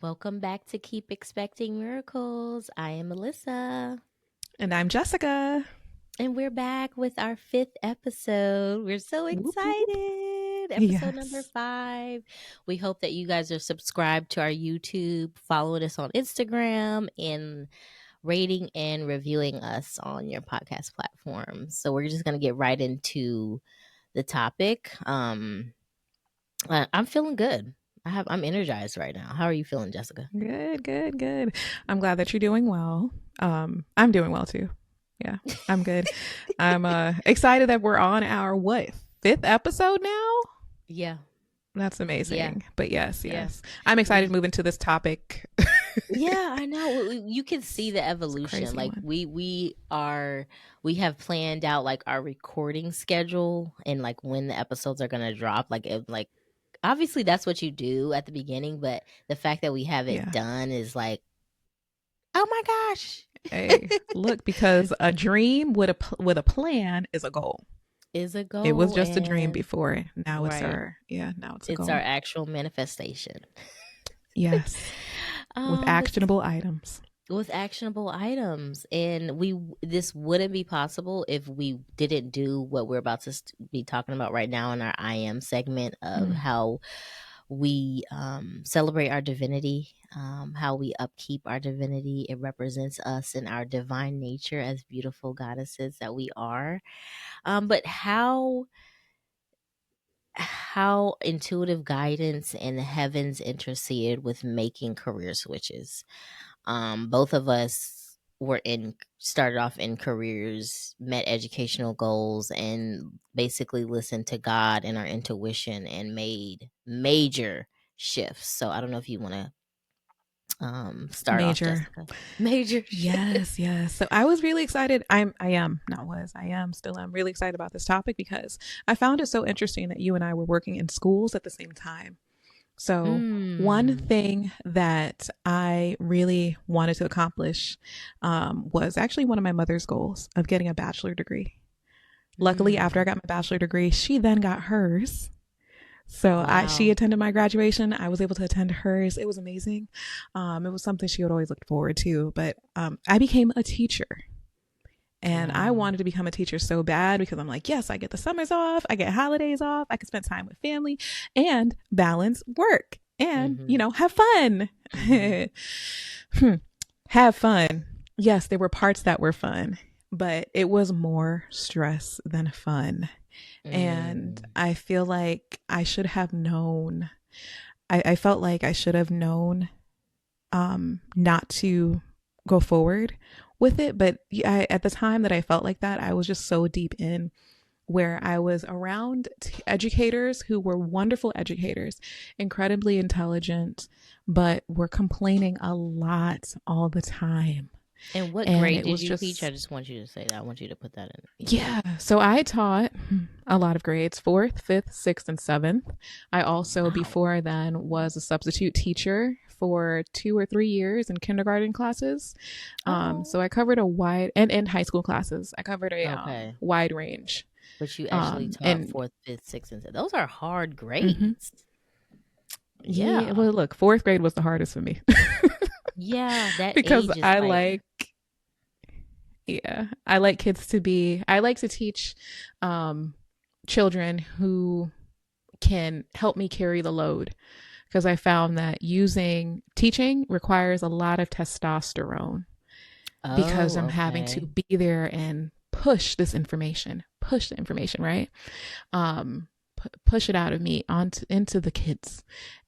Welcome back to Keep Expecting Miracles. I am Ilissa. And I'm Jessica. And we're back with our fifth episode. We're so Whoop, whoop. excited. Episode number Yes. 5. We hope that you guys are subscribed to our YouTube, following us on Instagram, and rating and reviewing us on your podcast platforms. So we're just going to get right into the topic. I'm feeling good. I'm energized right now. How are you feeling, Jessica? Good. I'm glad that you're doing well. I'm doing well too. Yeah, I'm good. I'm excited that we're on our fifth episode now? Yeah. That's amazing. Yeah. But yes. Yeah. I'm excited We to move into this topic. Yeah, I know. You can see the It's a evolution. crazy Like one. we have planned out like our recording schedule and like when the episodes are gonna drop. Like obviously that's what you do at the beginning, but the fact that we have it Yeah. done is like, oh my gosh, Hey, look, because a dream with a plan is a goal. is a It was goal. just a dream And before. Now it's right, now it's a it's our goal. actual manifestation. Yes. With But actionable items. with actionable items, and this wouldn't be possible if we didn't do what we're about to be talking about right now in our I am segment of Mm. how we celebrate our divinity, how we upkeep our divinity. It represents us in our divine nature as beautiful goddesses that we are. But how intuitive guidance and the heavens interceded with making career switches. Both of us started off in careers, met educational goals, and basically listened to God and our intuition and made major shifts. So I don't know if you want to start off, Major. Jessica. Major shifts. Yes. So I was really excited. I am, not was, I am still, I'm really excited about this topic because I found it so interesting that you and I were working in schools at the same time. So one Mm. thing that I really wanted to accomplish was actually one of my mother's goals of getting a bachelor degree. Luckily, after I Mm. got my bachelor degree, she then got hers. So she Wow. attended my graduation. I was able to attend hers. It was amazing. It was something she would always look forward to. But I became a teacher. And I Wow. wanted to become a teacher so bad because I'm like, yes, I get the summers off. I get holidays off. I can spend time with family and balance work and, Mm-hmm. have fun. Mm-hmm. Have fun. Yes, there were parts that were fun, but it was more stress than fun. And Mm. I feel like I should have known. I felt like I should have known not to go forward with it. But at the time that I felt like that, I was just so deep in where I was around educators who were wonderful educators, incredibly intelligent, but were complaining a lot all the time. And what And grade it did was you teach? I just, just want you to say that. I want you to put that in. yeah. So I taught a lot of grades, fourth, fifth, sixth, and seventh. I also, Wow. before then, was a substitute teacher for 2 or 3 years in kindergarten classes. Oh. So I covered a wide, and high school classes. I covered a Okay. wide range. But you actually taught And fourth, fifth, sixth, and seventh. Those are hard mhm. grades. Yeah, Yeah. well, look, fourth grade was the hardest for me Yeah, that because age is like, I like kids to be, I like to teach children who can help me carry the load because I found that teaching requires a lot of testosterone because I'm oh, having to okay. be there and push the information, right? Push it out of me into the kids.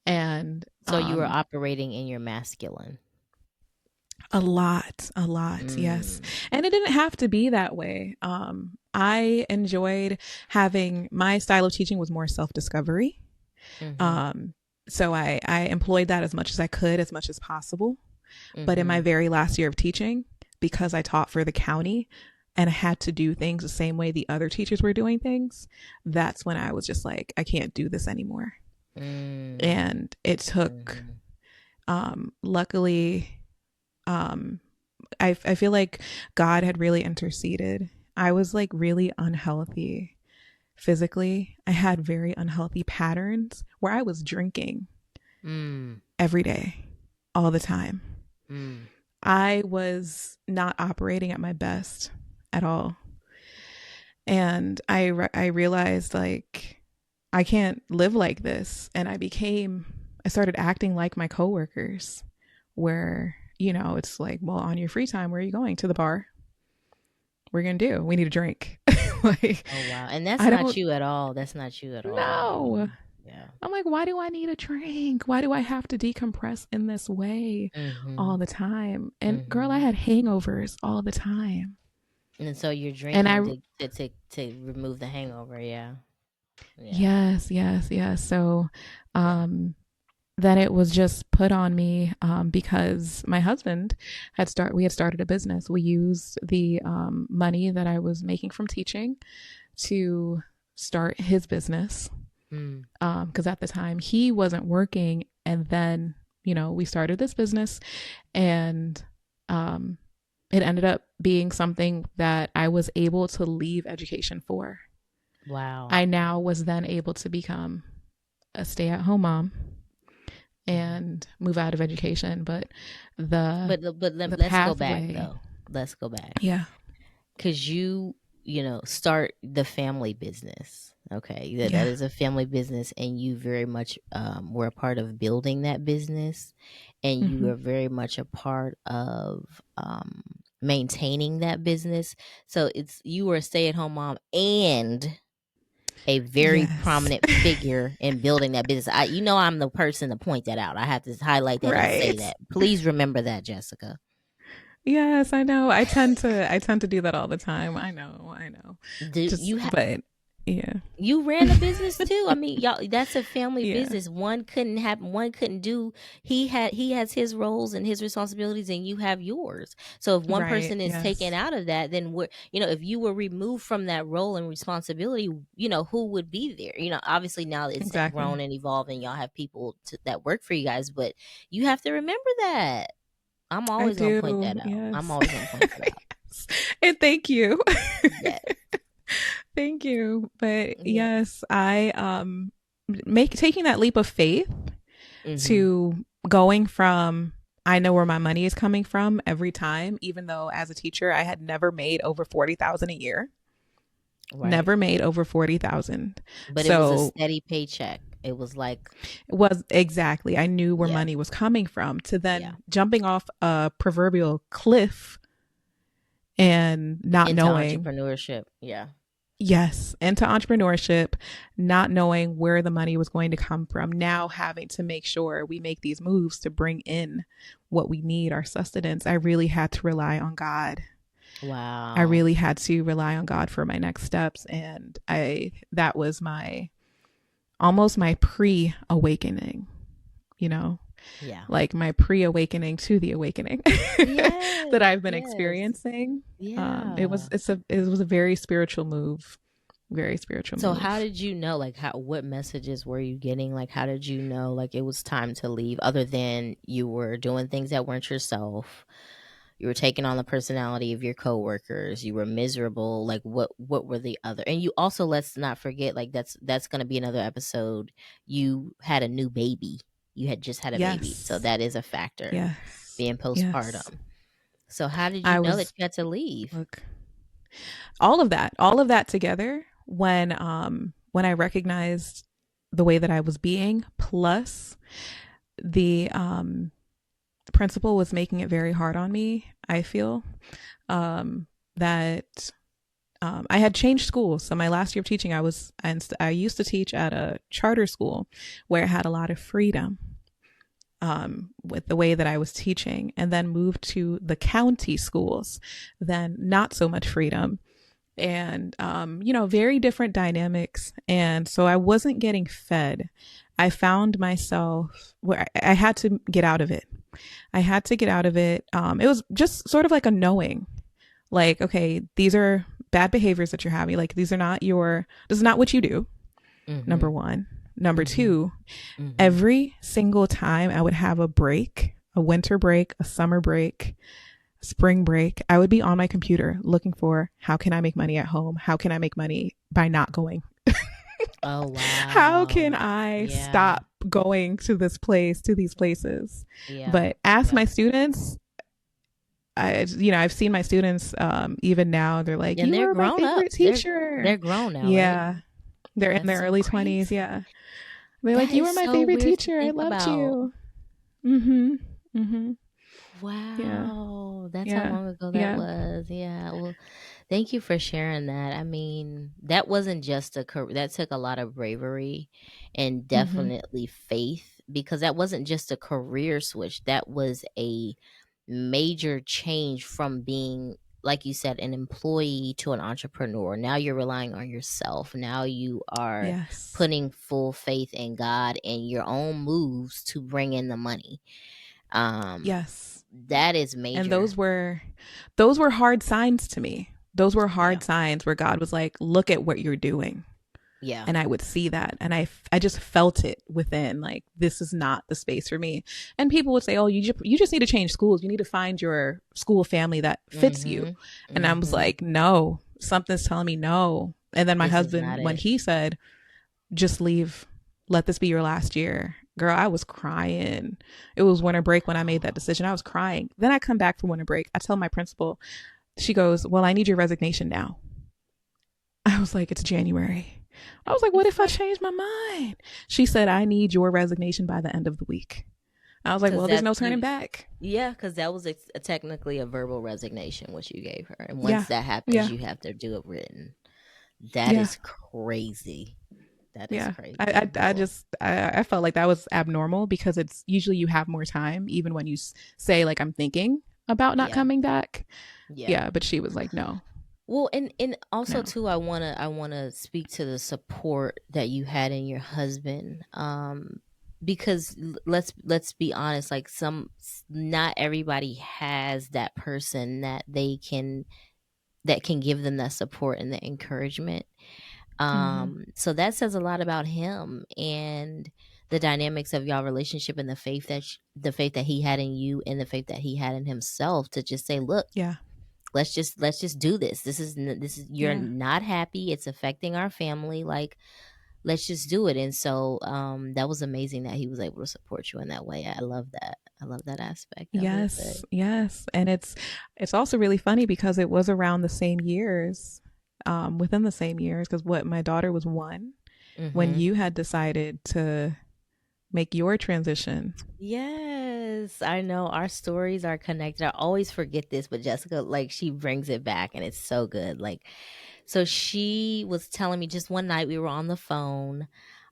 And So you were operating in your masculine. a lot, yes. Mm. And it didn't have to be that way. I enjoyed having my style of teaching was more self-discovery. Mm-hmm. Um, so I employed that as much as I could, as much as possible. But in my Mm-hmm. very last year of teaching, because I taught for the county and I had to do things the same way the other teachers were doing things, that's when I was just like, I can't do this anymore. Mm. And it took, Mm-hmm. luckily, um, I feel like God had really interceded. I was like really unhealthy physically. I had very unhealthy patterns where I was drinking Mm. every day, all the time. Mm. I was not operating at my best at all. And I realized like I can't live like this. And I started acting like my coworkers, where, it's like, well, on your free time, where are you going? To the bar? We're going to do? We need a drink. Like, Oh wow. And that's I not don't you at all. That's not you at all. know. Yeah. I'm like, why do I need a drink? Why do I have to decompress in this way all Mhm. the time? And girl, I Mhm. had hangovers all the time. And so you're And drinking to remove the hangover, yeah. Yeah. yes, yes, yes. So, Yeah. um, then it was just put on me, because my husband we had started a business. We used the money that I was making from teaching to start his business, Mm. because at the time he wasn't working. And then, we started this business, and um, it ended up being something that I was able to leave education for. Wow. I now was then able to become a stay at home mom Mhm. and move out of education. But the the Let's go back pathway, though. Let's go back. yeah. Cuz start the family business. Okay. That Yeah. is a family business, and you very much were a part of building that business, and you Hmm. were very much a part of maintaining that business. So it's you were a stay-at-home mom and a very Yes. prominent figure in building that business. I'm the person to point that out. I have to highlight that and say Right. that. Please remember that, Jessica. Yes, I know. I tend to do that all the time. I know. I know. Do Just you but yeah. You ran a business too. I mean, y'all, that's a family Yeah. business. One couldn't do. He has his roles and his responsibilities, and you have yours. So if one Right. person is taken Yes. out of that, then if you were removed from that role and responsibility, who would be there? Obviously now it's Exactly. grown and evolved, and y'all have people that work for you guys, but you have to remember that. I'm I always gonna point do. that out. I'm Yes. always gonna point that out. Yes. And thank you. Yeah. Thank you. But Yeah. yes, I make taking that leap of faith Mm-hmm. to going from I know where my money is coming from every time, even though as a teacher I had never made over 40,000 a year. Right. Never made over 40,000. But it was a So steady paycheck. It was like, it was exactly, I knew where yeah, money was coming from, to yeah, then jumping off a proverbial cliff and not into knowing, entrepreneurship. Yeah, yes, into entrepreneurship, not knowing where the money was going to come from, now having to make sure we make these moves to bring in what we need, our sustenance. I really had to rely on God. I wow, really had to rely on God for my next steps. And that was almost my pre-awakening, you know, yeah, like my pre-awakening to the awakening that yes, I've been yes, experiencing. yeah. It was a very spiritual move, very spiritual So how move. did you know? Like, what messages were you getting? Like, how did you know? Like, it was time to leave. Other than you were doing things that weren't yourself, you were taking on the personality of your coworkers. You were miserable. Like, what were the other? And you also, let's not forget, like that's going to be another episode. You had a new baby. You had just had a baby, so Yes, that is a factor. yes, Being yes. postpartum. So how did you I know that was you had to leave? look all of that together when I recognized the way that I was being, plus the principal was making it very hard on me. I feel that I had changed schools. So my last year of teaching, I used to teach at a charter school where it had a lot of freedom with the way that I was teaching, and then moved to the county schools, then not so much freedom, and very different dynamics. And so I wasn't getting fed. I found myself where I had to get out of it. I had to get out of it. It was just sort of like a knowing, like, okay, these are bad behaviors that you're having. Like, this is not what you do. Number Mm-hmm. one. Number Mm-hmm. two, Mm-hmm. every single time I would have a break, a winter break, a summer break, spring break, I would be on my computer looking for, how can I make money at home? How can I make money by not going? Oh How can wow. I Yeah. stop going to this place, to these places. Yeah. But ask Yeah. my students, I've seen my students, even now, they're like, And you they're were my grown up. favorite They're teacher. grown now, right? Yeah. They're in That's their so early 20s. crazy. Yeah. They're like, That you is were my so favorite weird to teacher. I think loved about. you. Mm-hmm. Mm-hmm. Yeah. Wow. That's how Yeah. long ago that Yeah. was. Yeah. Well, thank you for sharing that. I mean, that wasn't just that took a lot of bravery and Mm-hmm. definitely faith, because that wasn't just a career switch. That was a major change from being, like you said, an employee to an entrepreneur. Now you're relying on yourself. Now you are Yes. putting full faith in God and your own moves to bring in the money. Um, Yes. that is And major. those were hard signs to me. Those were Yeah. hard signs where God was like, look at what you're doing. Yeah. And I would see that, and I just felt it within, like, this is not the space for me. And people would say, oh, you just need to change schools, you need to find your school family that fits you. Mhm. And I was Mhm. like, no, something's telling me no. And then my This is not husband, when it. he said, just leave, let this be your last year, girl, I was crying. It was winter break when I made that decision. I was crying. Then I come back from winter break, I tell my principal, she goes, well, I need your resignation now. I was like, it's January. I was like, what if I change my mind? She said, I need your resignation by the end of the week. I was like, Cuz well, there's that no turning you back. Yeah, cuz that was technically a verbal resignation what you gave her. And Yeah. once that happens, Yeah. you have to do it written. That Yeah. is crazy. That is Yeah. crazy. Well, I felt like that was abnormal because it's usually you have more time, even when you say, like, I'm thinking about not yeah. coming back. Yeah. Yeah. But she was like, no, Well, and also no. too, I wanna speak to the support that you had in your husband, because let's be honest, like not everybody has that person that can give them that support and the encouragement. Mm-hmm. So that says a lot about him and the dynamics of y'all relationship and the faith that he had in you and the faith that he had in himself to just say, look, Yeah. let's just do this. This is you're Yeah. not happy. It's affecting our family. Like, let's just do it. And so that was amazing that he was able to support you in that way. I love that. I love that aspect of it. But Yes. Yes. And it's also really funny because it was around the same years, within the same years, because what my daughter was 1 when hmm you had decided to make your transition. yes, I know our stories are connected. I always forget this, but Jessica, like, she brings it back and it's so good. Like, so she was telling me just one night we were on the phone.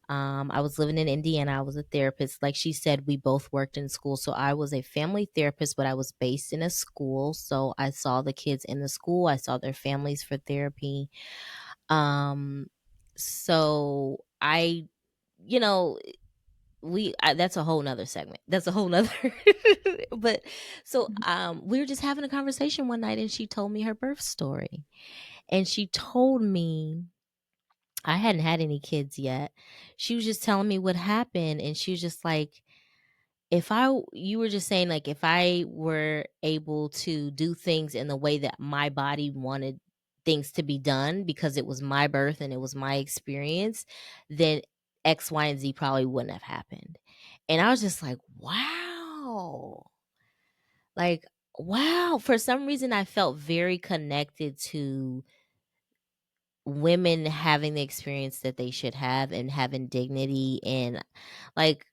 I was living in Indiana. I was a therapist. Like she said, we both worked in school. So I was a family therapist, but I was based in a school. So I saw the kids in the school. I saw their families for therapy. Um, so I, you know, that's a whole nother segment. That's a whole nother, but so, we were just having a conversation one night and she told me her birth story and she told me I hadn't had any kids yet. She was just telling me what happened, and she was just like, you were just saying, like, if I were able to do things in the way that my body wanted things to be done because it was my birth and it was my experience, then X, Y, and Z probably wouldn't have happened. And I was just like, wow. Like, wow. For some reason, I felt very connected to women having the experience that they should have and having dignity and, like,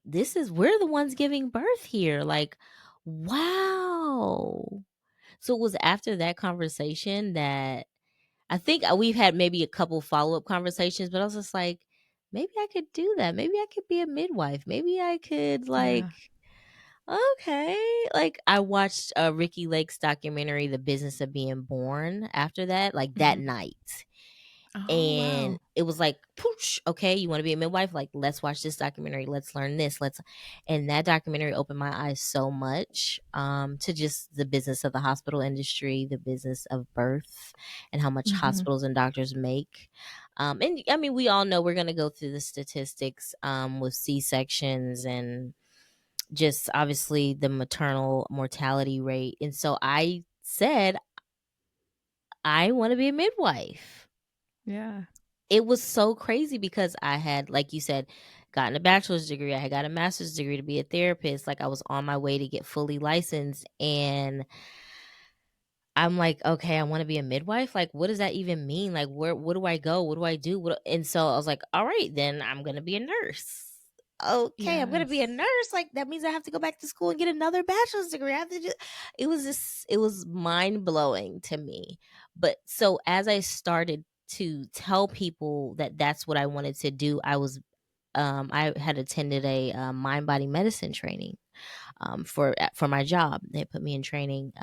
we're the ones giving birth here, like, wow. So it was after that conversation that I think, we've had maybe a couple follow-up conversations, but I was just like, maybe I could do that, maybe I could be a midwife, maybe I could, like, Yeah. okay. Like, I watched Ricky Lake's documentary The Business of Being Born after that, like, that Mm-hmm. night. Oh, And wow. it was like, poosh, okay, you want to be a midwife? Like, let's watch this documentary. Let's learn this. And that documentary opened my eyes so much, to just the business of the hospital industry, the business of birth, and how much Mm-hmm. hospitals and doctors make. And I mean, we all know we're going to go through the statistics, with C-sections and just obviously the maternal mortality rate. And so I said, I want to be a midwife. Yeah. It was so crazy because I had, like you said, gotten a bachelor's degree. I had got a master's degree to be a therapist. Like I was on my way to get fully licensed. And I'm like, okay, I want to be a midwife. Like, what does that even mean? Like, what do I go? What do I do? And so I was like, all right, then I'm going to be a nurse. Okay, I'm going to be a Yes. nurse. Like, that means I have to go back to school and get another bachelor's degree. I have to just, it was mind blowing to me. But so as I started to tell people that that's what I wanted to do, I had attended a mind body medicine training for my job. They put me in training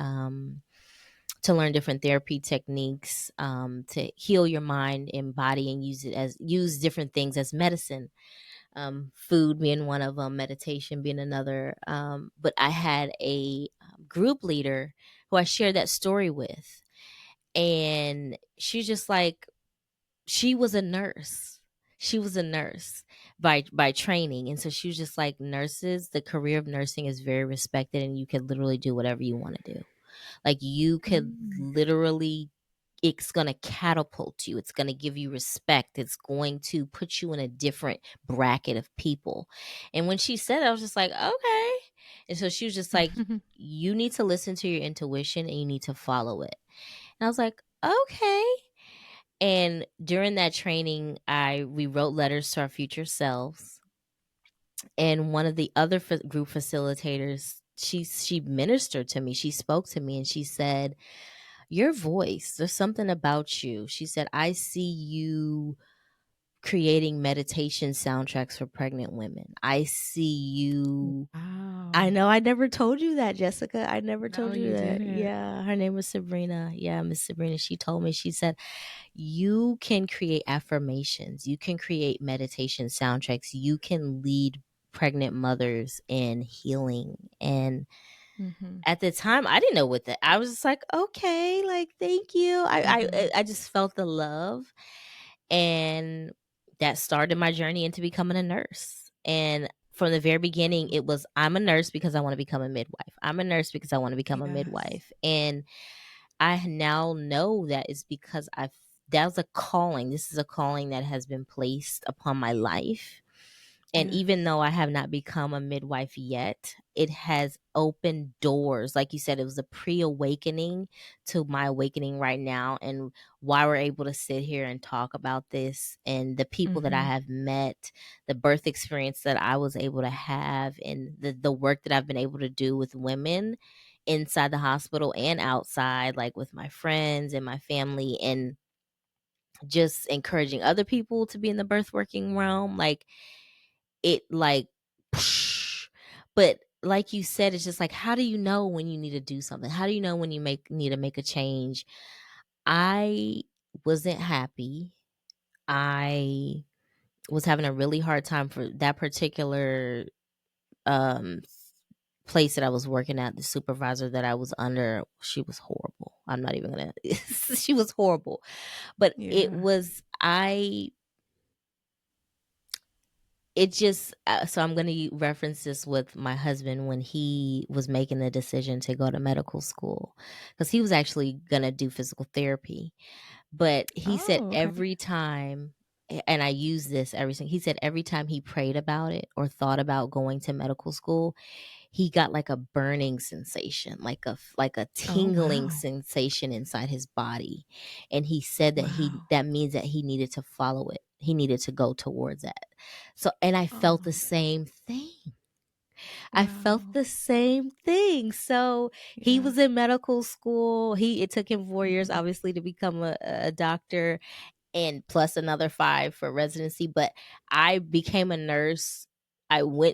to learn different therapy techniques to heal your mind and body and use different things as medicine. Food being one of them, meditation being another. But I had a group leader who I shared that story with, and she's just like, she was a nurse. She was a nurse by training, and so she was just like, nurses, the career of nursing is very respected, and you can literally do whatever you want to do. Like you could Mm. literally, it's going to catapult you. It's going to give you respect. It's going to put you in a different bracket of people. And when she said it, I was just like, okay. And so she was just like, you need to listen to your intuition and you need to follow it. And I was like, okay. And during that training, we wrote letters to our future selves. And one of the other group facilitators, she ministered to me. She spoke to me and she said, your voice, there's something about you. She said, I see you creating meditation soundtracks for pregnant women. I see you. I Wow. know I never told you that, Jessica. I never No, told you you that. didn't. Yeah, her name was Sabrina. Yeah, Miss Sabrina. She told me, she said, you can create affirmations, you can create meditation soundtracks, you can lead pregnant mothers in healing. And Mm-hmm. at the time, I didn't know what that. I was just like, okay, like thank you. Mm-hmm. I just felt the love, and that started my journey into becoming a nurse. And from the very beginning, it was, I'm a nurse because I want to become a midwife. I'm a nurse because I want to become a Yes. midwife. And I now know that it's because that was a calling. This is a calling that has been placed upon my life. And even Yes. though I have not become a midwife yet, it has opened doors. Like you said, it was a pre awakening to my awakening right now, and why we're able to sit here and talk about this, and the people that I Mm-hmm. have met, the birth experience that I was able to have, and the work that I've been able to do with women inside the hospital and outside, like with my friends and my family, and just encouraging other people to be in the birth working realm. Like, it like but like you said, it's just like, how do you know when you need to do something? How do you know when you need to make a change? I wasn't happy. I was having a really hard time for that particular um place that I was working at. The supervisor that I was under, she was horrible. I'm not even gonna she was horrible. But Yeah. it just so I'm going to reference this with my husband when he was making the decision to go to medical school, because he was actually going to do physical therapy. But he said Oh, okay. every time, and I use this every single, he said every time he prayed about it or thought about going to medical school, he got like a burning sensation, like a Oh, tingling wow. sensation inside his body. And he said that Wow. that means that he needed to follow it. He needed to go towards that. So, and I felt the Oh, same thing. I felt wow. the same thing. So he Yeah. was in medical school. It took him 4 years, Mm-hmm. obviously, to become a doctor, and plus another 5 for residency. But I became a nurse.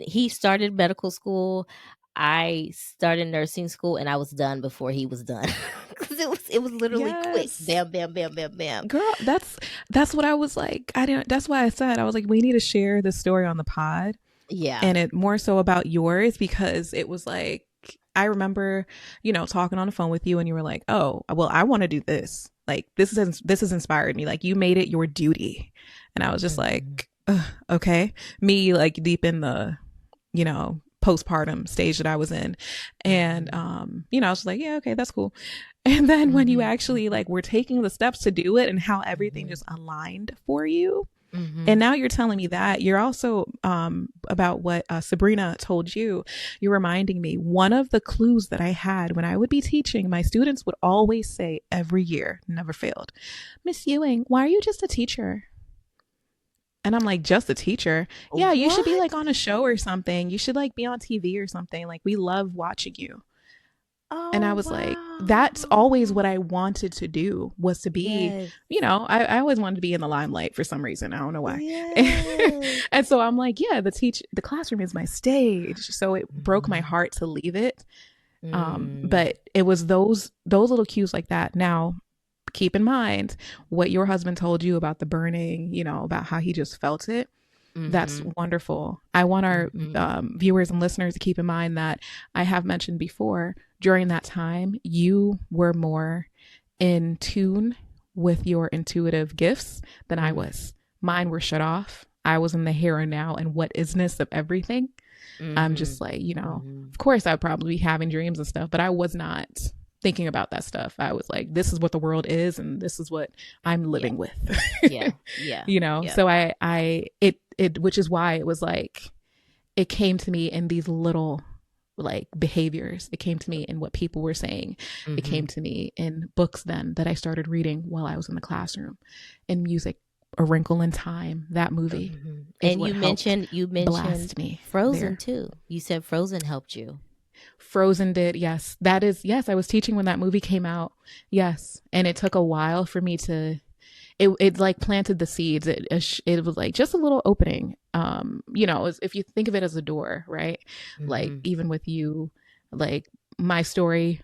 He started medical school. I started nursing school, and I was done before he was done. Because it was literally quick. Yes. Bam, bam, bam, bam, bam. Girl, that's what I was like. I didn't that's why I said I was like, we need to share this story on the pod, Yeah. and it more so about yours, because it was like, I remember, talking on the phone with you, and you were like, "Oh, well, I want to do this. Like, this has inspired me. Like, you made it your duty." And I was just Mhm. like, "Okay." Me, like, deep in the, postpartum stage that I was in, and Mhm. I was just like, "Yeah, okay, that's cool." And then when you Mhm. actually like were taking the steps to do it, and how everything Mhm. just aligned for you, And Mhm. now you're telling me that. You're also about what Sabrina told you. You're reminding me one of the clues that I had when I would be teaching, my students would always say every year, never failed, Miss Ewing, why are you just a teacher? And I'm like, just a teacher? Yeah, you should be What? like on a show or something. You should like be on TV or something. Like, we love watching you. And I Oh, was like, that's always wow. what I wanted to do, was to be, Yes. I always wanted to be in the limelight for some reason. I don't know why. Yes. And so I'm like, yeah, the classroom is my stage. So it broke my Mhm. heart to leave it. Mm. But it was those little cues like that. Now, keep in mind what your husband told you about the burning, about how he just felt it. That's Mhm. wonderful. I want our Mhm. viewers and listeners to keep in mind that I have mentioned before, during that time, you were more in tune with your intuitive gifts than I Mm. was. Mine were shut off. I was in the here and now and what isness of everything. I'm just Mhm. like, Mhm. of course I'd probably be having dreams and stuff, but I was not thinking about that stuff. I was like, this is what the world is and this is what I'm Yeah. living with. Yeah. Yeah. Yeah. So it which is why it was like, it came to me in these little like behaviors. It came to me in what people were saying. It came Mhm. to me in books then that I started reading while I was in the classroom, in music. A Wrinkle in Time, that movie Mhm. is And what you helped mentioned blast me Frozen there. too. You said Frozen helped you. Frozen did, yes. That is, yes, I was teaching when that movie came out. Yes. And it took a while for me to, it like planted the seeds. It was like just a little opening. If you think of it as a door, right? Like, Mhm. even with you, like, my story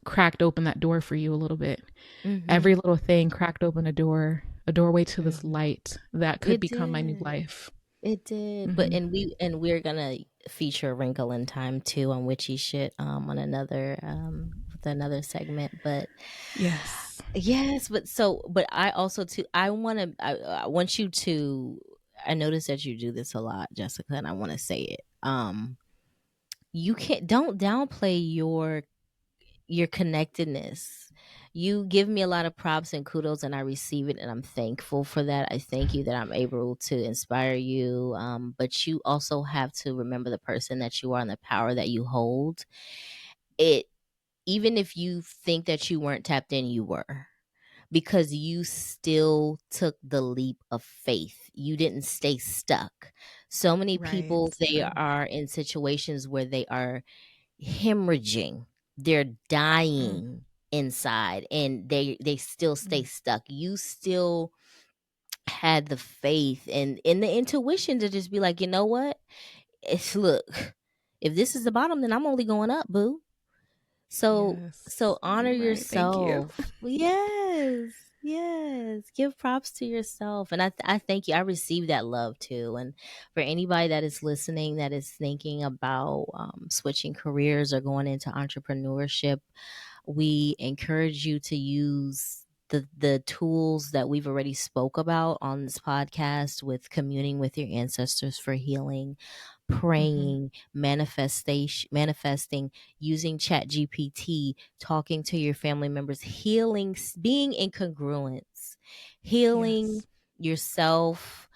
cracked open that door for you a little bit. Mhm. Every little thing cracked open a doorway to this Mhm. light that could It become my new did. life. It did. But Hmm. we're gonna feature a Wrinkle in Time too on Witchy Shit on another with another segment. But Yes. yes, but I also too I want you to, I notice that you do this a lot, Jessica, and I want to say it. You can't, don't downplay your connectedness. You give me a lot of props and kudos, and I receive it, and I'm thankful for that. I thank you that I'm able to inspire you. But you also have to remember the person that you are and the power that you hold. It, even if you think that you weren't tapped in, you were, because you still took the leap of faith. You didn't stay stuck. So many Right. people, they True. are in situations where they are hemorrhaging. They're Mm. dying inside and they still stay Mm. stuck. You still had the faith and the intuition to just be like, you know what? It's, look, if this is the bottom, then I'm only going up, boo. So Yes. honor You're right. Thank you. yourself. Yes. Yes. Give props to yourself. And I thank you. I received that love too. And for anybody that is listening, that is thinking about switching careers or going into entrepreneurship, we encourage you to use the tools that we've already spoke about on this podcast, with communing with your ancestors for healing, Hmm. praying, manifesting, using chat gpt, talking to your family members, healing, being in congruence, healing Yes. yourself,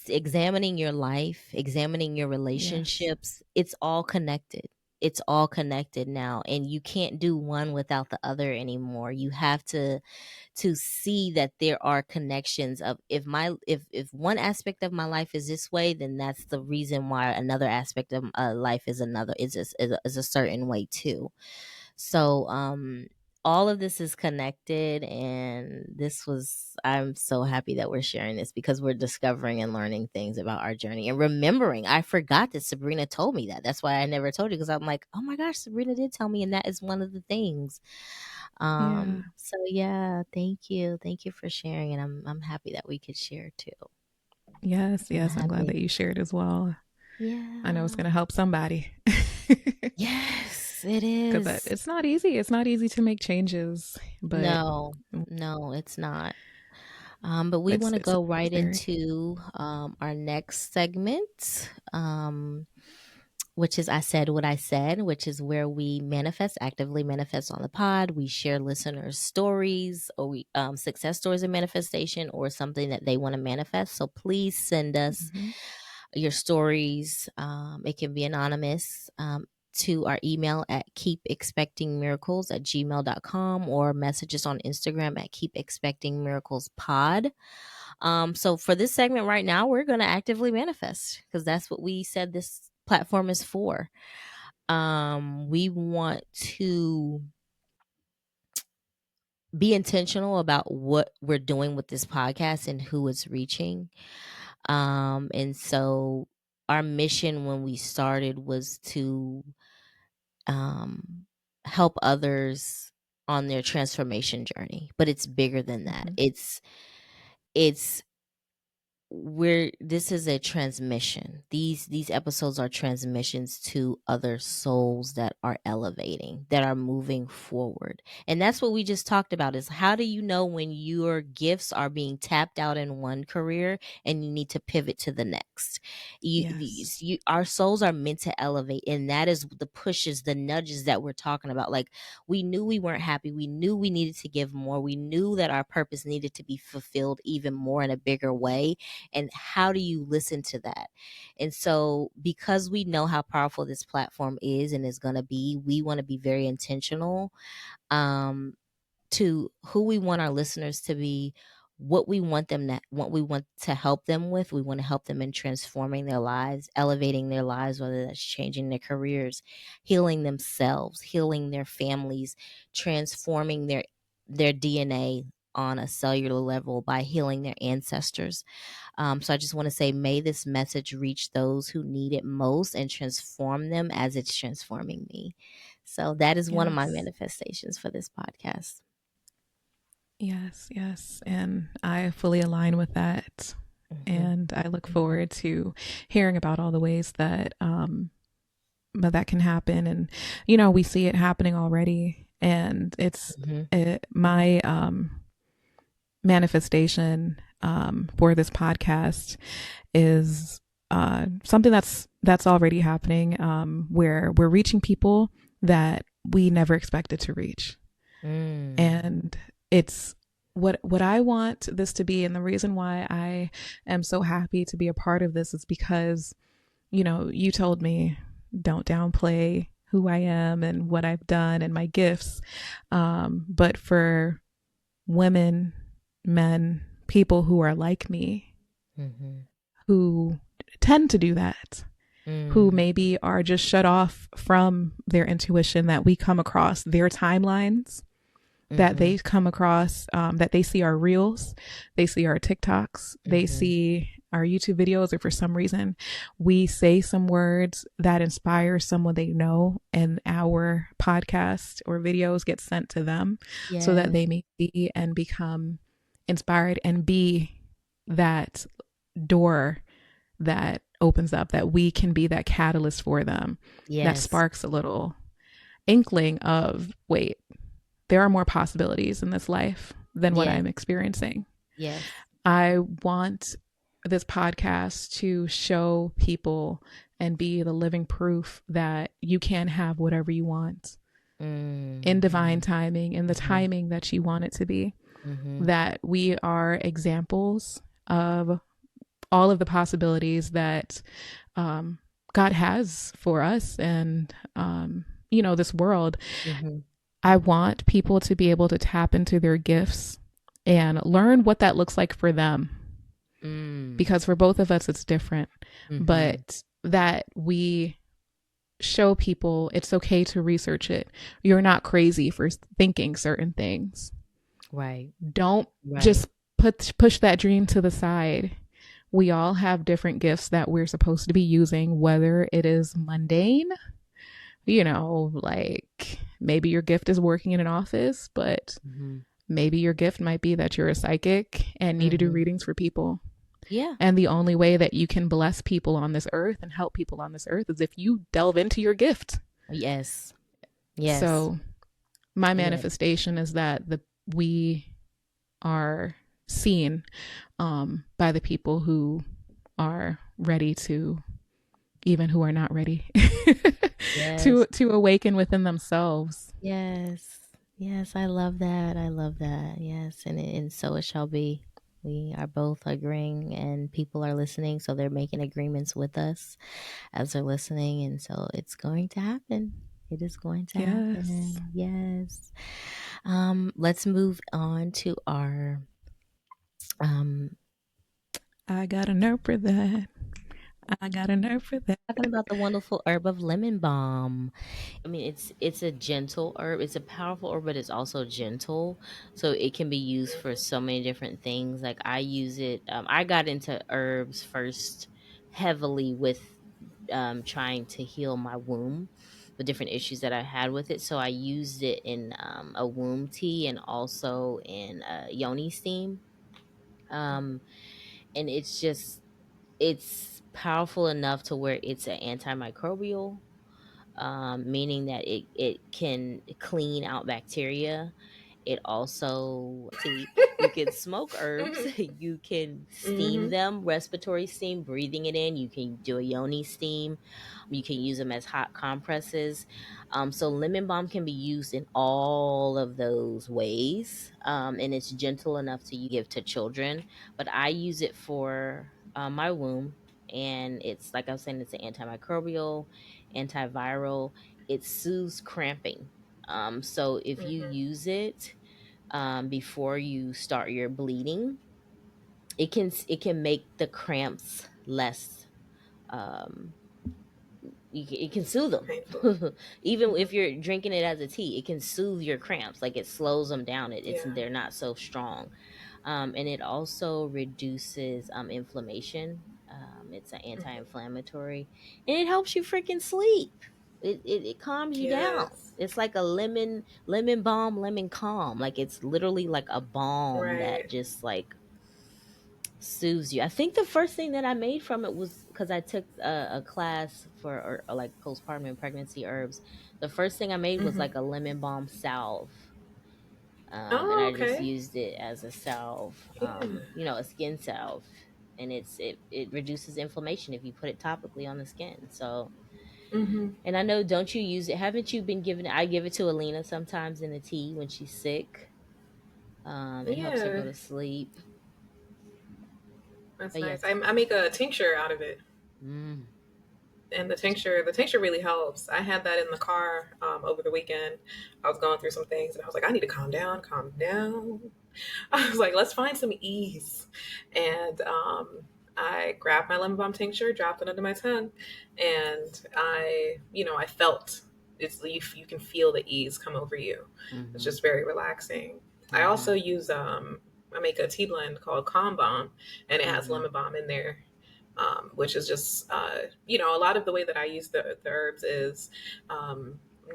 examining your life, examining your Yes. relationships. It's all connected. It's all connected now, and you can't do one without the other anymore. You have to see that there are connections of, if one aspect of my life is this way, then that's the reason why another aspect of life is another, is a certain way too. So all of this is connected, and this was, I'm so happy that we're sharing this, because we're discovering and learning things about our journey and remembering. I forgot that Sabrina told me that. That's why I never told you, because I'm like, oh my gosh, Sabrina did tell me, and that is one of the things. Yeah. So yeah, thank you for sharing, and I'm happy that we could share too. Yes. I'm Yes. I'm glad that happy. you shared as well. I know it's Yeah. going to help somebody. Yes, it Because is. it's not easy. It's not easy to make changes, but No, no, it's not. But we want to it's go right necessary. into our next segment. Um, which is I Said What I Said, which is where we manifest, actively manifest on the pod. We share listeners' stories or success stories of manifestation or something that they want to manifest. So please send us Mm-hmm. your stories. It can be anonymous. To our email at keepexpectingmiracles@gmail.com or messages on Instagram at keepexpectingmiraclespod. So for this segment right now, we're going to actively manifest because that's what we said this platform is for. We want to be intentional about what we're doing with this podcast and who it's reaching. And so our mission when we started was to um, help others on their transformation journey, but it's bigger than that. Mm-hmm. It's we're this is a transmission. These episodes are transmissions to other souls that are elevating, that are moving forward. And that's what we just talked about, is how do you know when your gifts are being tapped out in one career and you need to pivot to the next. Yes. Our souls are meant to elevate, and that is the pushes, the nudges that we're talking about. Like, we knew we weren't happy, we knew we needed to give more, we knew that our purpose needed to be fulfilled even more in a bigger way. And how do you listen to that? And so, because we know how powerful this platform is and is going to be, we want to be very intentional um to who we want our listeners to be, what we want to help them with. We want to help them in transforming their lives, elevating their lives, whether that's changing their careers, healing themselves, healing their families, transforming their DNA on a cellular level by healing their ancestors. So I just want to say, may this message reach those who need it most and transform them as it's transforming me. So that is one of my Yes. manifestations for this podcast. Yes. Yes. And I fully align with that. Mm-hmm. And I look forward to hearing about all the ways that but that can happen. And we see it happening already. And it's Mm-hmm. my manifestation for this podcast is something that's already happening, where we're reaching people that we never expected to reach. Mm. And it's what I want this to be, and the reason why I am so happy to be a part of this is because you told me, don't downplay who I am and what I've done and my gifts, but for women, men, people who are like me, Mm-hmm. who tend to do that, who Mm. maybe are just shut off from their intuition, that we come across their timelines, that Mm-hmm. they come across, that they see our reels, they see our TikToks, they Mm-hmm. see our YouTube videos, or for some reason we say some words that inspire someone they know, and our podcast or videos get sent to them so that Yes. they may see and become inspired and be that door that opens up, that we can be that catalyst for them, that Yes. sparks a little inkling of, wait, there are more possibilities in this life than what Yes. I'm experiencing. Yes. I want this podcast to show people and be the living proof that you can have whatever you want in divine Mm-hmm. timing, in the Mm-hmm. timing that you want it to be. Mm-hmm. That we are examples of all of the possibilities that God has for us, and this world. Mm-hmm. I want people to be able to tap into their gifts and learn what that looks like for them, Mm. because for both of us it's different, Mm-hmm. but that we show people it's okay to research it. You're not crazy for thinking certain things. Right. Don't Right. just push that dream to the side. We all have different gifts that we're supposed to be using, whether it is mundane, like maybe your gift is working in an office, but Mm-hmm. maybe your gift might be that you're a psychic and need to do Mm-hmm. readings for people. Yeah. And the only way that you can bless people on this earth and help people on this earth is if you delve into your gift. Yes. Yes. So my Yes. manifestation is that we are seen by the people who are ready to even who are not ready Yes. to awaken within themselves. Yes. Yes, I love that. I love that. Yes, and so it shall be. We are both agreeing and people are listening, so they're making agreements with us as they're listening, and so it's going to happen. It is going to Yes. happen. Yes. Let's move on to our um I got a nerve for that. I got a nerve for that. talking about the wonderful herb of lemon balm. I mean, it's a gentle herb. It's a powerful herb, but it's also gentle, so it can be used for so many different things. Like I use it. I got into herbs first heavily with trying to heal my womb, the different issues that I had with it. So I used it in a womb tea and also in yoni steam. Um, and it's powerful enough to where it's an antimicrobial, meaning that it can clean out bacteria. It also tea. You can smoke herbs. You can steam Mm-hmm. them, respiratory steam, breathing it in. You can do a yoni steam. You can use them as hot compresses. So lemon balm can be used in all of those ways, and it's gentle enough to give to children. But I use it for my womb, and it's like I was saying, it's an antimicrobial, antiviral. It soothes cramping. So if you Mm-hmm. use it before you start your bleeding, it can make the cramps less. Um, it can soothe Painful. them. Even Mm-hmm. if you're drinking it as a tea, it can soothe your cramps. Like it slows them down. It's Yeah. they're not so strong, and it also reduces inflammation. It's an anti-inflammatory, and it helps you freaking sleep. It calms you down. Yes. It's like a lemon balm, lemon calm. Like it's literally like a balm that Right. just like soothes you. I think the first thing that I made from it was because I took a class for or like postpartum and pregnancy herbs. The first thing I made was Mm-hmm. like a lemon balm salve, and Oh, I just okay. used it as a salve, Yeah. a skin salve, and it reduces inflammation if you put it topically on the skin. So, Mm-hmm. and I know, don't you use it? Haven't you been giving it? I give it to Alina sometimes in the tea when she's sick. It helps her Yeah. go to sleep. That's But nice. yes, I make a tincture out of it. mm, And the tincture really helps. I had that in the car over the weekend. I was going through some things and I was like, I need to calm down. I was like, let's find some ease. And I grabbed my lemon balm tincture, dropped it under my tongue, and I felt you can feel the ease come over you. It's mm-hmm, just very relaxing. I also mm-hmm, use I make a tea blend called Calm Balm, and it has mm-hmm, lemon balm in there, which is just a lot of the way that I use the herbs is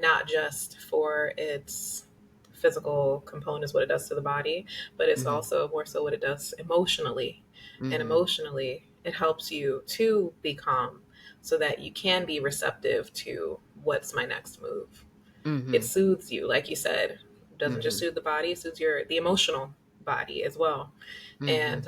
not just for its physical components, what it does to the body, but it's mm-hmm, also more so what it does emotionally. And mm-hmm, emotionally, it helps you to be calm so that you can be receptive to what's my next move. It mm-hmm, soothes you, like you said. It doesn't just mm-hmm, soothe the body, it soothes the emotional body as well. mm-hmm, And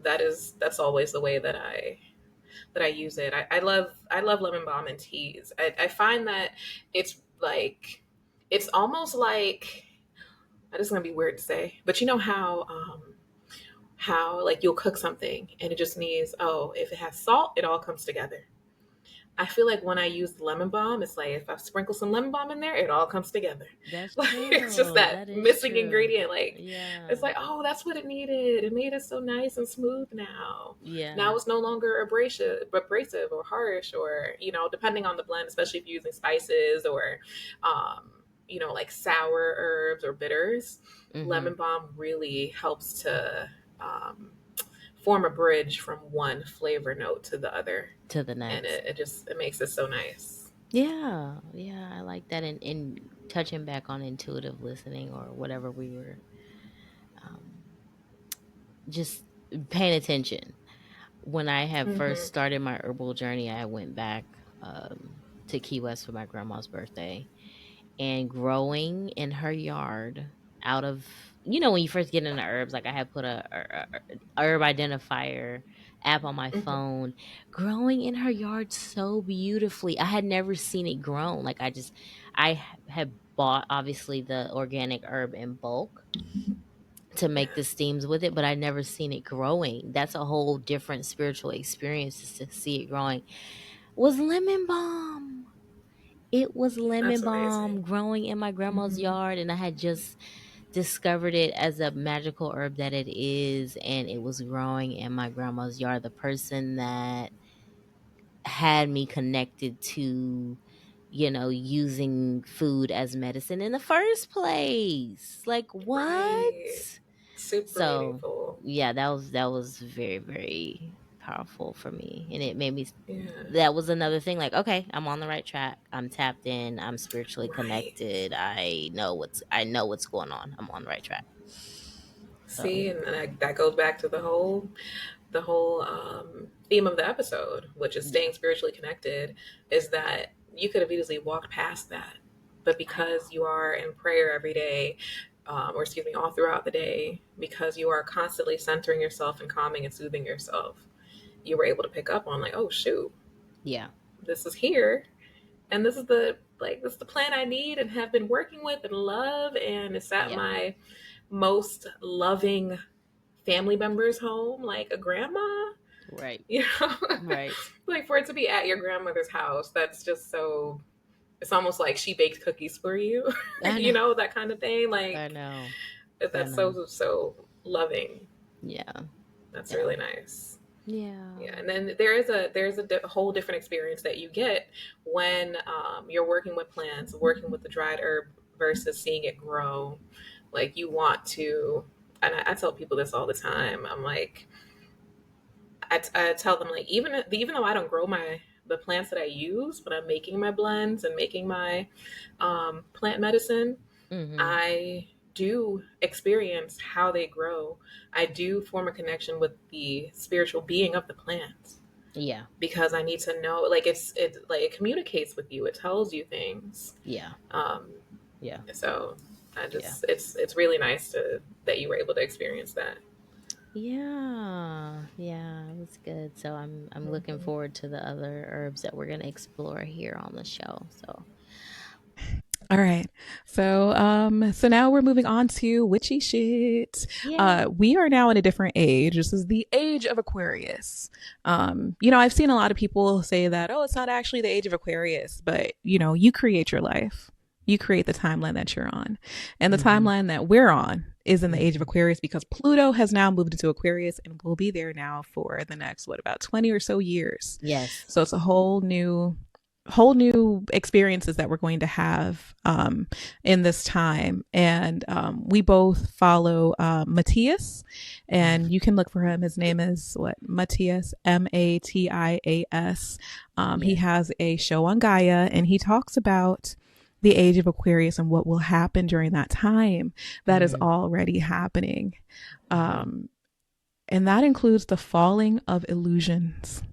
that's always the way that I use it. I love lemon balm and teas. I find that it's like it's almost like, this is gonna be weird to say, but you know how like you'll cook something and it just needs, oh, if it has salt, it all comes together. I feel like when I use the lemon balm, it's like if I sprinkle some lemon balm in there, it all comes together. That's Like it's just true. that That is missing true. ingredient. Like it's Yeah. like, oh, that's what it needed. It made it so nice and smooth now. Now Yeah. it's no longer abrasive or harsh, or depending on the blend, especially if you're using spices or, like sour herbs or bitters. Mm-hmm. Lemon balm really helps to um, form a bridge from one flavor note to the other, To the and next. it makes it so nice. Yeah. Yeah. I like that. And touching back on intuitive listening or whatever we were um, just paying attention. When I had first Mm-hmm. started my herbal journey, I went back to Key West for my grandma's birthday, and growing in her yard out of, when you first get into herbs, like I had put a herb identifier app on my Hmm. phone, growing in her yard so beautifully. I had never seen it grown. Like had bought obviously the organic herb in bulk to Yeah. make the steams with it, but I never seen it growing. That's a whole different spiritual experience just to see it growing. Was lemon balm. It was lemon That's amazing. balm growing in my grandma's Hmm. yard, and I had just discovered it as a magical herb that it is, and it was growing in my grandma's yard. The person that had me connected to, using food as medicine in the first place. Like, Right. what? Super So, meaningful. yeah, that was very, very powerful for me, and it made me. Yeah. That was another thing. Like, okay, I'm on the right track. I'm tapped in. I'm spiritually Right. connected. I know what's going on. I'm on the right track. So, See, and that goes back to the whole theme of the episode, which is yeah, staying spiritually connected, is that you could have easily walked past that, but I know. because you are in prayer every day, or excuse me, all throughout the day, because you are constantly centering yourself and calming and soothing yourself, you were able to pick up on like, oh shoot, Yeah, this is here, and this is the plan I need and have been working with and love, and it's at yeah, my most loving family member's home, like a grandma, right, you know, right. like for it to be at your grandmother's house, that's just so, it's almost like she baked cookies for you, I know, that kind of thing. I Like know, I that's know. so loving. Yeah, That's yeah, really nice. yeah. Yeah, and then there's a whole different experience that you get when you're working with plants, working with the dried herb versus seeing it grow. Like you want to, and I tell people this all the time. I'm like, I tell them like even though I don't grow the plants that I use when I'm making my blends and making my plant medicine, Mhm. I do experience how they grow. I do form a connection with the spiritual being of the plant Yeah, because I need to know. Like it communicates with you. It tells you things. yeah, Um, yeah, so I yeah, just it's really nice that you were able to experience that. yeah, yeah. It was good. So I'm looking Hmm. forward to the other herbs that we're gonna explore here on the show. So All right. So now we're moving on to witchy shit. yay. We are now in a different age. This is the age of Aquarius. I've seen a lot of people say that, oh, it's not actually the age of Aquarius, but you create your life. You create the timeline that you're on. And the Mhm. timeline that we're on is in the age of Mhm. Aquarius because Pluto has now moved into Aquarius and will be there now for the next, about 20 or so years. Yes. So it's a whole new experiences that we're going to have in this time. And we both follow Matthias, and you can look for him. His name is Matthias, Matias. He Yes. has a show on Gaia, and he talks about the age of Aquarius and what will happen during that time that is Mhm. already happening. Mhm. Um, and that includes the falling of illusions.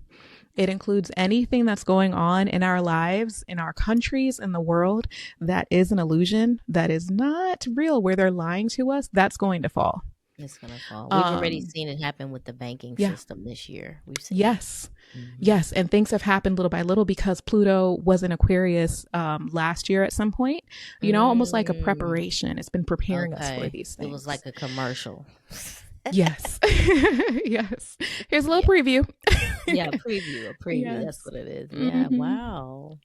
It includes anything that's going on in our lives, in our countries, in the world that is an illusion, that is not real, where they're lying to us, that's going to fall. It's gonna fall. We've already Um, seen it happen with the banking yeah, system this year. We've seen it. yes, Mhm. yes. And things have happened little by little because Pluto was in Aquarius last year at some point, almost like a Mm. preparation. It's been preparing us for Okay. these It was things. like a commercial. Yes. Yes. Here's a little Yeah. preview. Yeah, a preview, that's Yes. what it is. Yeah, Hmm. wow.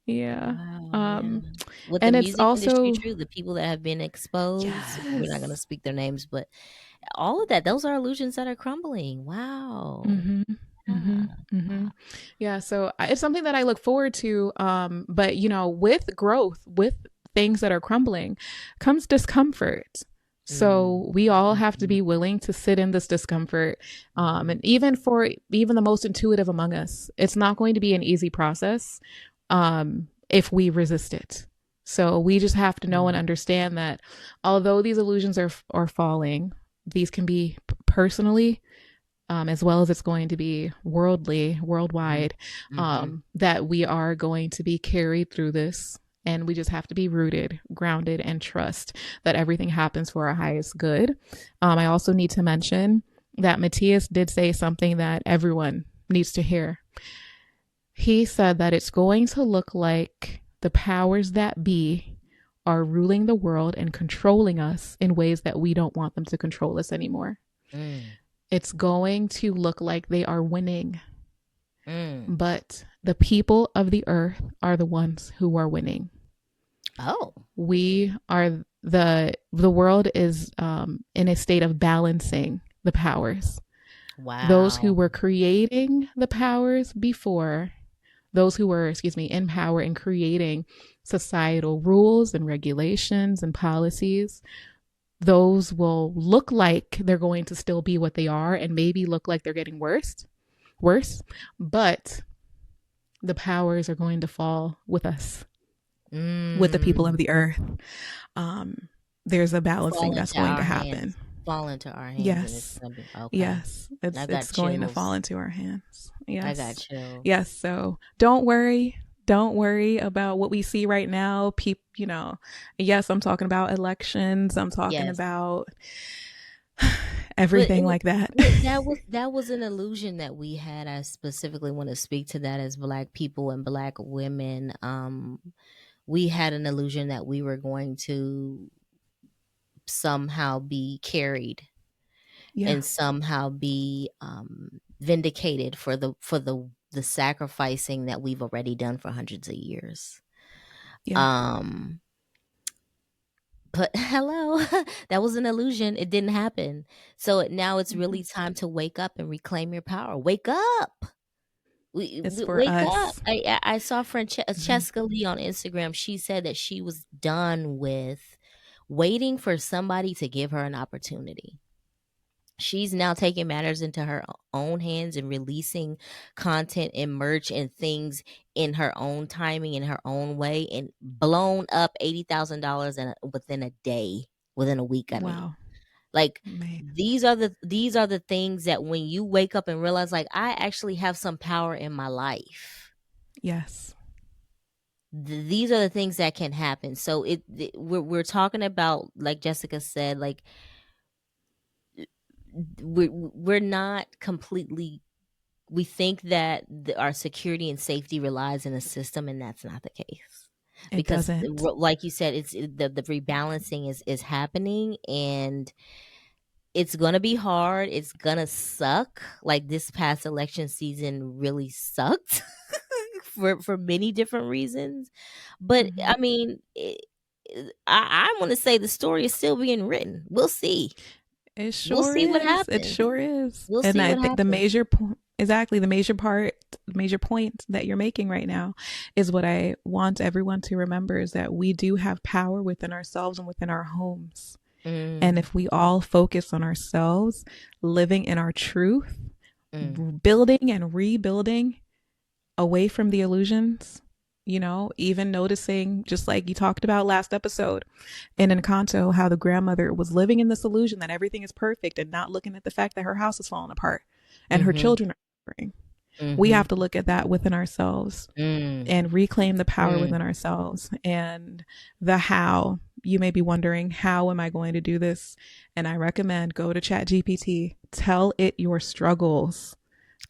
Yeah. Wow, yeah. Um, With the and it's music industry also, too, the people that have been exposed, we're not gonna yes. speak their names, but all of that, those are illusions that are crumbling. Wow. Mm-hmm. Mm-hmm. Yeah. Mm-hmm. Wow. Yeah. So it's something that I look forward to. But with growth, with things that are crumbling, comes discomfort. So Mm. we all have to Mhm. be willing to sit in this discomfort. And even the most intuitive among us, it's not going to be an easy process if we resist it. So we just have to know and Mhm. understand that although these illusions are falling, these can be personally, as well as it's going to be Mhm. worldwide, Mhm. that we are going to be carried through this. And we just have to be rooted, grounded, and trust that everything happens for our highest good. I also need to mention that Matthias did say something that everyone needs to hear. He said that it's going to look like the powers that be are ruling the world and controlling us in ways that we don't want them to control us anymore. Mm. It's going to look like they are winning, Mm. but the people of the earth are the ones who are winning. Oh. We are the world is in a state of balancing the powers. Those who Wow. were creating the powers before, those who were, in power and creating societal rules and regulations and policies, those will look like they're going to still be what they are and maybe look like they're getting worse, but the powers are going to fall with us, with the people of Mm. the earth. Um, there's a balancing Fall that's into going to our happen. hands. Fall into our hands, and it's Yes. gonna be okay. Yes. I got It's going to fall chills. into our hands. I got Yes. Yes. chills. So don't worry. Don't worry about what we see right now. Yes, I'm talking about elections. I'm talking Yes. about But everything like that. that was an illusion that we had. I specifically want to speak to that as Black people and Black women. We had an illusion that we were going to somehow be carried Yeah. and somehow be vindicated for the sacrificing that we've already done for hundreds of years. Yeah. Um, but hello, that was an illusion. It didn't happen. So now it's Mm-hmm. really time to wake up and reclaim your power. Wake up. It's for Wake up. us. I saw Mm-hmm. Francesca Lee on Instagram. She said that she was done with waiting for somebody to give her an opportunity. She's now taking matters into her own hands and releasing content and merch and things in her own timing, in her own way, and blown up $80,000 within a day, within a week. I mean, Wow. like Man. these are the things that when you wake up and realize, like, I actually have some power in my life. Yes. These are the things that can happen. So we're talking about, like Jessica said, like we're not completely, we think that our security and safety relies in a system, and that's not the case. It Because doesn't. like you said, the rebalancing is happening, and it's gonna be hard. It's gonna suck. Like, this past election season really sucked for many different reasons. But Mm-hmm. I mean, I want to say the story is still being written. We'll see. It We'll sure see what is. It happens. sure is. We'll And see I what think happens. exactly the major point that you're making right now is what I want everyone to remember, is that we do have power within ourselves and within our homes. And Mm, if we all focus on ourselves, living in our truth, mm, building and rebuilding away from the illusions, even noticing, just like you talked about last episode in Encanto, how the grandmother was living in this illusion that everything is perfect and not looking at the fact that her house is falling apart and her mm-hmm, children are suffering. We mm-hmm, have to look at that within ourselves mm, and reclaim the power mm. within ourselves. And the how, you may be wondering, how am I going to do this? And I recommend go to ChatGPT, tell it your struggles.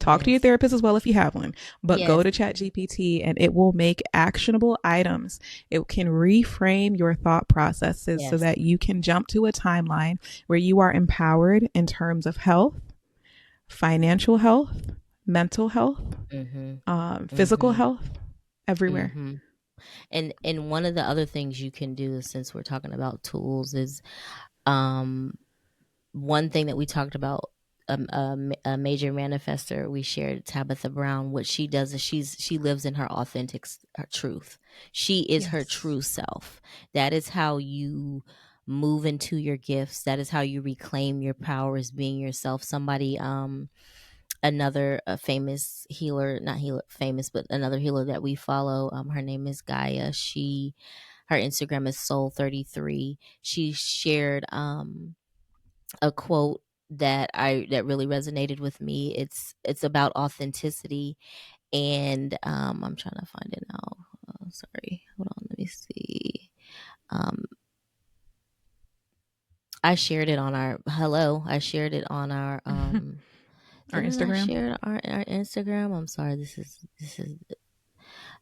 Talk to your Yes. therapist as well if you have one, but go Yes. to ChatGPT and it will make actionable items. It can reframe your thought processes so Yes. that you can jump to a timeline where you are empowered in terms of health, financial health, mental health, Mm-hmm. physical Mm-hmm. health, everywhere. Mm-hmm. And one of the other things you can do, since we're talking about tools, is um one thing that we talked about, a major manifester we shared, Tabitha Brown. What she does is she lives in her authentic her truth. She is her Yes. true self. That is how you move into your gifts. That is how you reclaim your power, as being yourself. Somebody, another famous healer, not healer famous, but another healer that we follow, her name is Gaia. Her Instagram is soul33. She shared a quote that really resonated with me. It's about authenticity, and I'm trying to find it now. Sorry, hold on, let me see. Um, I shared it on our hello. I shared it on our Our didn't I Instagram. share it on our Instagram? I'm sorry. This is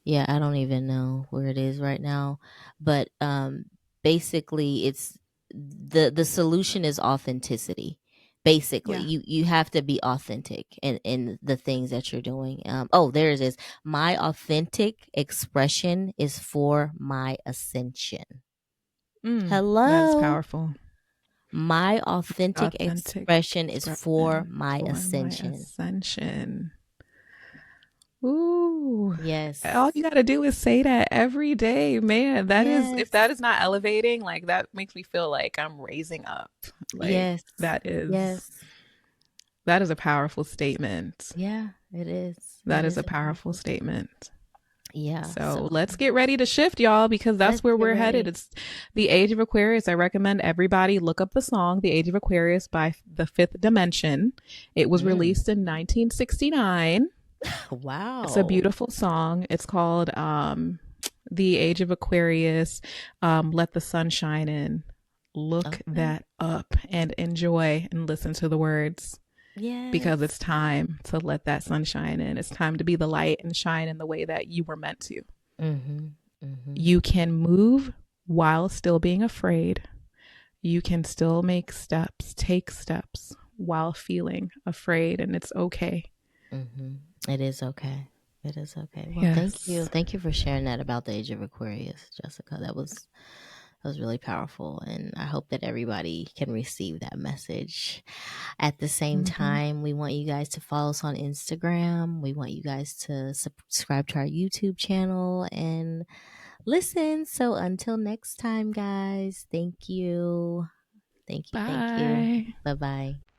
yeah, I don't even know where it is right now. But basically it's the solution is authenticity. Basically, Yeah. you have to be authentic in the things that you're doing. Oh, there it is. My authentic expression is for my ascension. That is Hello. powerful. My authentic Authentic expression is for expression my for my ascension. ascension. Ooh. All Yes. you got to do is say that every day, man. That is, if that Yes. is not elevating, like that makes me feel like I'm raising up. Like Yes. that is, Yes. that is a powerful statement. Yeah, it is. That It is is a a powerful powerful statement. statement. Yeah. So So let's get ready to shift, y'all, because that's let's where get we're headed. ready. It's the Age of Aquarius. I recommend everybody look up the song, The Age of Aquarius by The Fifth Dimension. It was Mm. released in 1969. It's a Wow. beautiful song. It's called The Age of Aquarius. Let the sun shine in. Look Okay. that up and enjoy and listen to the words because it's Yes. time to let that sun shine in. It's time to be the light and shine in the way that you were meant to. Mhm. Mhm. You can move while still being afraid. You can still make steps, take steps while feeling afraid, and it's okay. Mhm. It is okay. It is okay. Well, thank you. Yes. Thank you for sharing that about the Age of Aquarius, Jessica. That was really powerful, and I hope that everybody can receive that message. At the same Mm-hmm. time, we want you guys to follow us on Instagram. We want you guys to subscribe to our YouTube channel and listen. So until next time, guys, thank you. Thank you. Thank you. Bye. Bye bye.